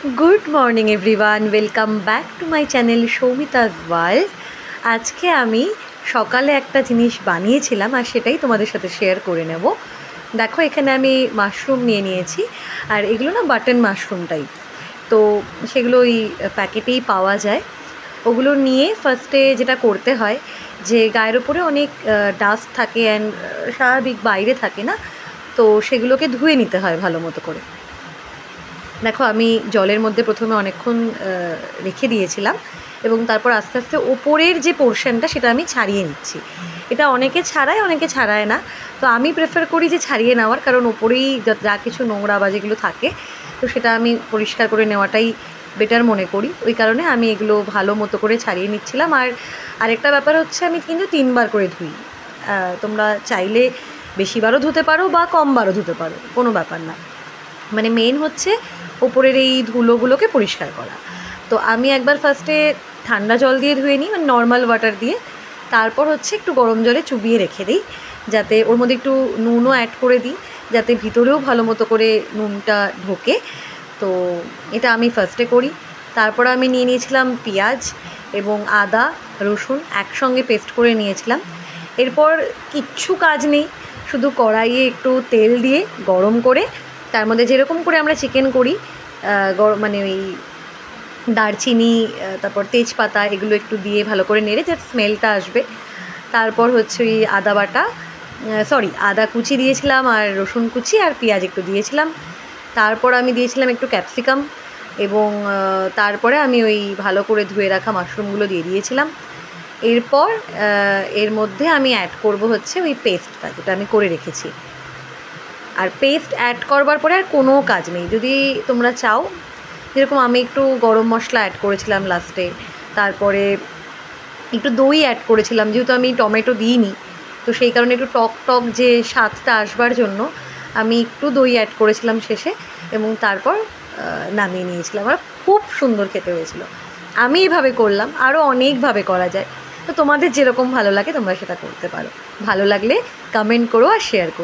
Good morning everyone welcome back to my channel Soumita's world. আজকে আমি সকালে একটা জিনিস বানিয়েছিলাম আর সেটাই তোমাদের সাথে শেয়ার করে নেব। দেখো এখানে আমি মাশরুম নিয়ে নিয়েছি আর এগুলো না বাটন মাশরুম টাইপ, তো সেগুলো ওই প্যাকেটেই পাওয়া যায়। ওগুলো নিয়ে ফার্স্টে যেটা করতে হয় যে গায়ের ওপরে অনেক ডাস্ট থাকে অ্যান্ড স্বাভাবিক বাইরে থাকে না, তো সেগুলোকে ধুয়ে নিতে হয় ভালো মতো করে। দেখো আমি জলের মধ্যে প্রথমে অনেকক্ষণ রেখে দিয়েছিলাম এবং তারপর আস্তে আস্তে ওপরের যে পোর্শনটা সেটা আমি ছাড়িয়ে নিচ্ছি। এটা অনেকে ছাড়ায় অনেকে ছাড়ায় না, তো আমি প্রেফার করি যে ছাড়িয়ে নেওয়ার, কারণ ওপরেই যা কিছু নোংরা বা যেগুলো থাকে তো সেটা আমি পরিষ্কার করে নেওয়াটাই বেটার মনে করি। ওই কারণে আমি এগুলো ভালো মতো করে ছাড়িয়ে নিচ্ছিলাম। আর আরেকটা ব্যাপার হচ্ছে আমি কিন্তু 3 বার করে ধুই। তোমরা চাইলে বেশিবারও ধুতে পারো বা কমবারও ধুতে পারো, কোনো ব্যাপার না। মানে মেন হচ্ছে ওপরের এই ধুলোগুলোকে পরিষ্কার করা। তো আমি একবার ফার্স্টে ঠান্ডা জল দিয়ে ধুয়ে নিই, মানে নর্মাল ওয়াটার দিয়ে। তারপর হচ্ছে একটু গরম জলে চুবিয়ে রেখে দিই, যাতে ওর মধ্যে একটু নুনও অ্যাড করে দিই, যাতে ভিতরেও ভালো মতো করে নুনটা ঢোকে। তো এটা আমি ফার্স্টে করি। তারপর আমি নিয়ে নিয়েছিলাম পেঁয়াজ এবং আদা রসুন একসঙ্গে পেস্ট করে নিয়েছিলাম। এরপর কিচ্ছু কাজ নেই, শুধু কড়াইয়ে একটু তেল দিয়ে গরম করে তার মধ্যে যেরকম করে আমরা চিকেন করি, মানে ওই দারচিনি তারপর তেজপাতা এগুলো একটু দিয়ে ভালো করে নেড়ে যাতে স্মেলটা আসবে। তারপর হচ্ছে ওই আদা কুচি দিয়েছিলাম আর রসুন কুচি আর পেঁয়াজ একটু দিয়েছিলাম। তারপর আমি দিয়েছিলাম একটু ক্যাপসিকাম এবং তারপরে আমি ওই ভালো করে ধুয়ে রাখা মাশরুমগুলো দিয়ে দিয়েছিলাম। এরপর এর মধ্যে আমি অ্যাড করব হচ্ছে ওই পেস্টটা যেটা আমি করে রেখেছি। আর পেস্ট অ্যাড করবার পরে আর কোনো কাজ নেই। যদি তোমরা চাও, যেরকম আমি একটু গরম মশলা অ্যাড করেছিলাম লাস্টে, তারপরে একটু দই অ্যাড করেছিলাম, যেহেতু আমি টমেটো দিইনি তো সেই কারণে একটু টক টক যে স্বাদটা আসবার জন্য আমি একটু দই অ্যাড করেছিলাম শেষে এবং তারপর নামিয়ে নিয়েছিলাম। আর খুব সুন্দর খেতে হয়েছিল। আমি এইভাবে করলাম, আরও অনেকভাবে করা যায়, তো তোমাদের যেরকম ভালো লাগে তোমরা সেটা করতে পারো। ভালো লাগলে কমেন্ট করো আর শেয়ার করো।